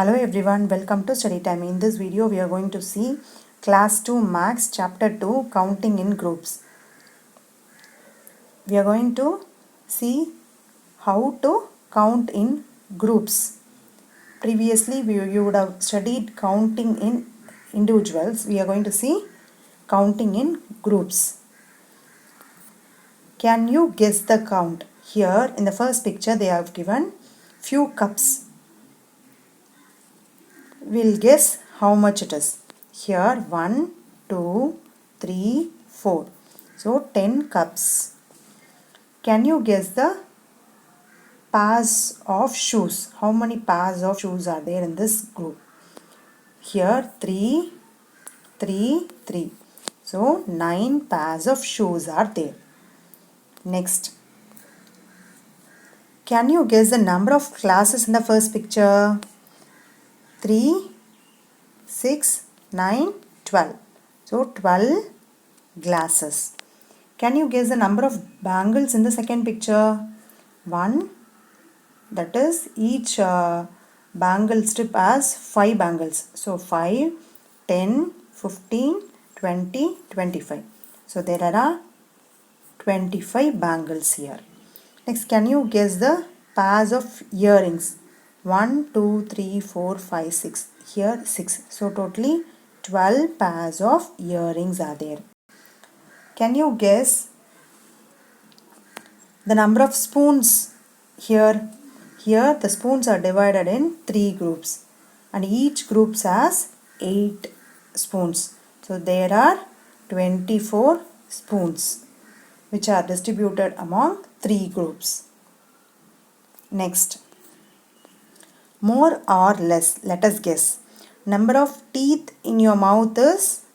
Hello everyone, welcome to Study Time. In this video, we are going to see Class 2 Maths Chapter 2 Counting in Groups. We are going to see how to count in groups. Previously, you would have studied counting in individuals. We are going to see counting in groups. Can you guess the count? Here in the first picture, they have given few cups. We'll guess how much it is. Here 1, 2, 3, 4. So 10 cups. Can you guess the pairs of shoes? How many pairs of shoes are there in this group? Here 3, 3, 3. So 9 pairs of shoes are there. Next. Can you guess the number of classes in the first picture? 3, 6, 9, 12. So 12 glasses. Can you guess the number of bangles in the second picture? 1. That is each bangle strip has 5 bangles. So 5, 10, 15, 20, 25. So there are 25 bangles here. Next, can you guess the pairs of earrings? 1, 2, 3, 4, 5, 6. Here 6. So totally 12 pairs of earrings are there. Can you guess the number of spoons here? Here the spoons are divided in 3 groups and each group has 8 spoons. So there are 24 spoons which are distributed among 3 groups. Next, more or less, let us guess. Number of teeth in your mouth is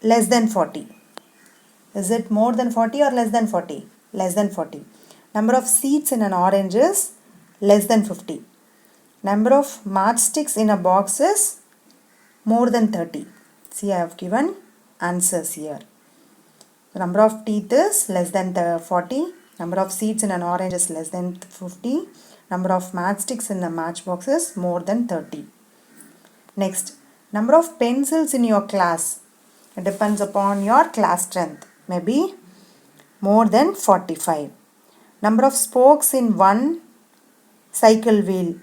less than 40. Is it more than 40 or less than 40? Less than 40. Number of seeds in an orange is less than 50. Number of matchsticks in a box is more than 30. See, I have given answers here. The number of teeth is less than 40. Number of seeds in an orange is less than 50. Number of matchsticks in a matchbox is more than 30. Next, number of pencils in your class. It depends upon your class strength. Maybe more than 45. Number of spokes in one cycle wheel.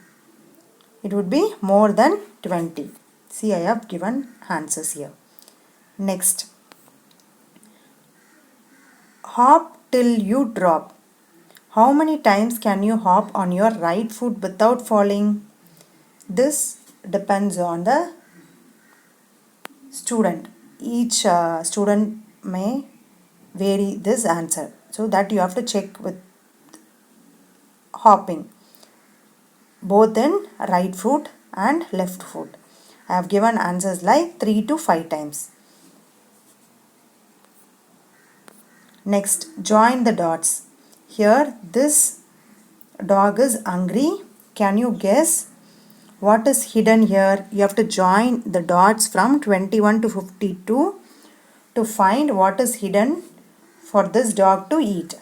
It would be more than 20. See, I have given answers here. Next, hop till you drop. How many times can you hop on your right foot without falling? This depends on the student. Each student may vary this answer. So that you have to check with hopping. Both in right foot and left foot. I have given answers like 3 to 5 times. Next, join the dots. Here, this dog is hungry. Can you guess what is hidden here? You have to join the dots from 21 to 52 to find what is hidden for this dog to eat.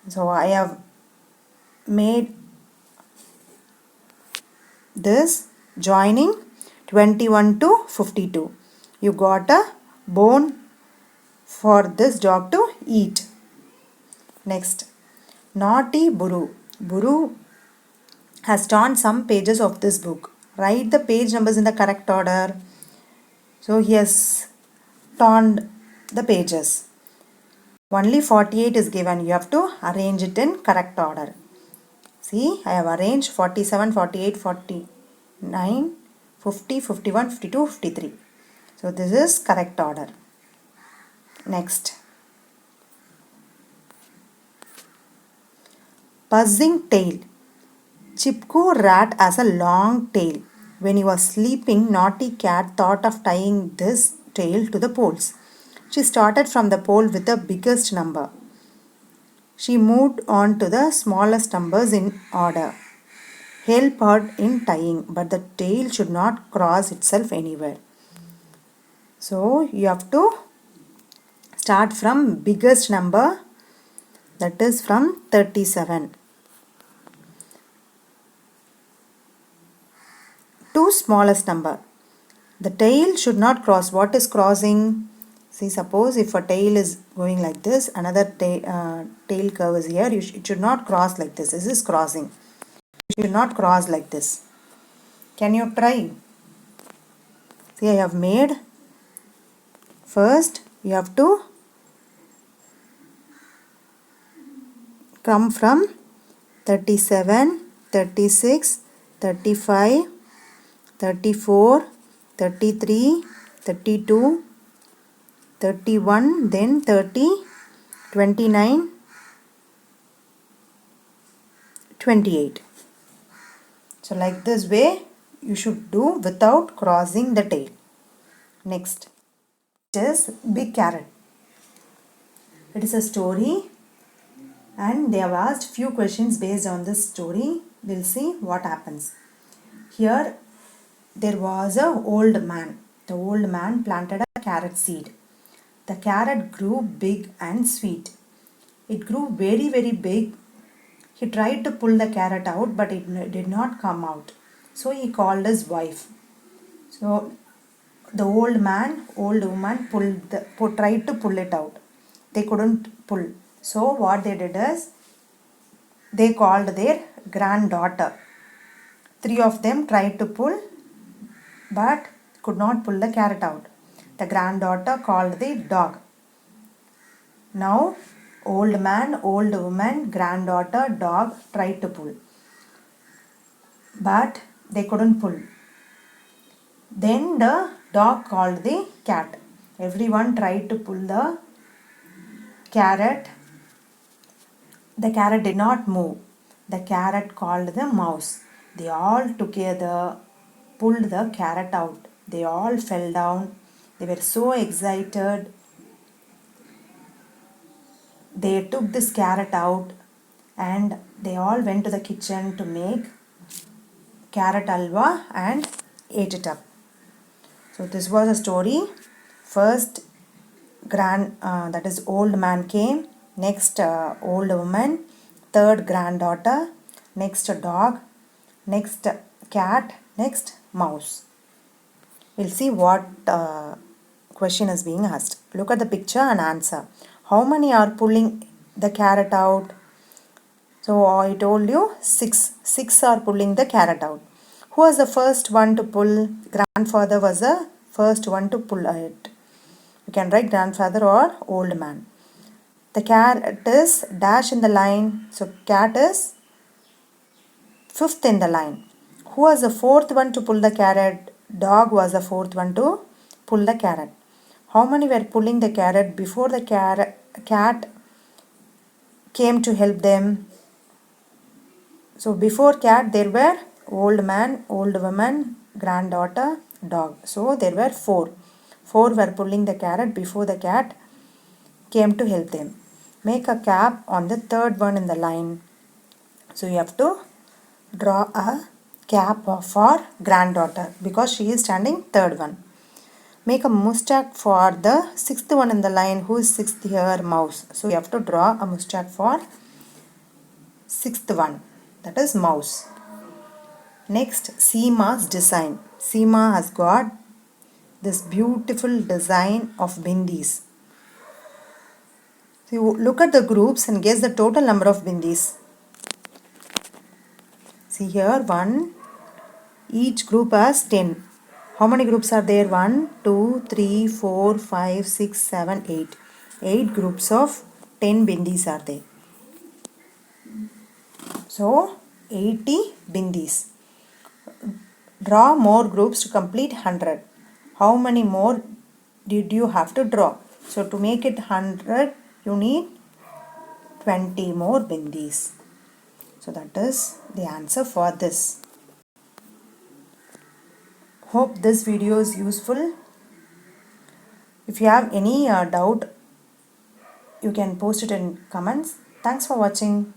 So, I have made this joining 21 to 52. You got a bone for this dog to eat. Next, naughty Buru. Buru has torn some pages of this book. Write the page numbers in the correct order. So he has torn the pages. Only 48 is given. You have to arrange it in correct order. See, I have arranged 47, 48, 49, 50, 51, 52, 53. So this is correct order. Next. Buzzing tail. Chipku rat has a long tail. When he was sleeping, naughty cat thought of tying this tail to the poles. She started from the pole with the biggest number. She moved on to the smallest numbers in order. Help her in tying, but the tail should not cross itself anywhere. So you have to start from biggest number, that is from 37. smallest number. The tail should not cross. What is crossing? See, suppose if a tail is going like this, another tail curve is here. It should not cross like this. This is crossing. It should not cross like this. Can you try? See, I have made. First, you have to come from 37, 36, 35, 34, 33, 32, 31, then 30, 29, 28. So like this way you should do without crossing the tail. Next is Big Carrot. It is a story and they have asked few questions based on this story. We'll see what happens. Here there was an old man. The old man planted a carrot seed. The carrot grew big and sweet. It grew very, very big. He tried to pull the carrot out, but it did not come out. So he called his wife. So the old man, old woman tried to pull it out. They couldn't pull. So what they did is, they called their granddaughter. 3 of them tried to pull, but could not pull the carrot out. The granddaughter called the dog. Now, old man, old woman, granddaughter, dog tried to pull, but they couldn't pull. Then the dog called the cat. Everyone tried to pull the carrot. The carrot did not move. The carrot called the mouse. They all together pulled the carrot out. They all fell down. They were so excited. They took this carrot out and they all went to the kitchen to make carrot halwa and ate it up. So this was a story. First that is old man came, next old woman, third granddaughter, next dog, next cat, next mouse. We'll see what question is being asked. Look at the picture and answer. How many are pulling the carrot out? So I told you 6. 6 are pulling the carrot out. Who was the first one to pull? Grandfather was the first one to pull it. You can write grandfather or old man. The carrot is dash in the line. So cat is 5th in the line. Who was the 4th one to pull the carrot? Dog was the 4th one to pull the carrot. How many were pulling the carrot before the cat came to help them? So before cat there were old man, old woman, granddaughter, dog. So there were 4. 4 were pulling the carrot before the cat came to help them. Make a cap on the 3rd one in the line. So you have to draw a cap for granddaughter because she is standing 3rd one. Make a mustache for the 6th one in the line. Who is 6th here? Mouse. So you have to draw a mustache for 6th one. That is mouse. Next, Seema's design. Seema has got this beautiful design of bindis. So you look at the groups and guess the total number of bindis. See here, 1. Each group has 10. How many groups are there? 1, 2, 3, 4, 5, 6, 7, 8. 8 groups of 10 bindis are there. So, 80 bindis. Draw more groups to complete 100. How many more did you have to draw? So, to make it 100, you need 20 more bindis. So, that is the answer for this. Hope this video is useful. If you have any doubt, you can post it in comments. Thanks for watching.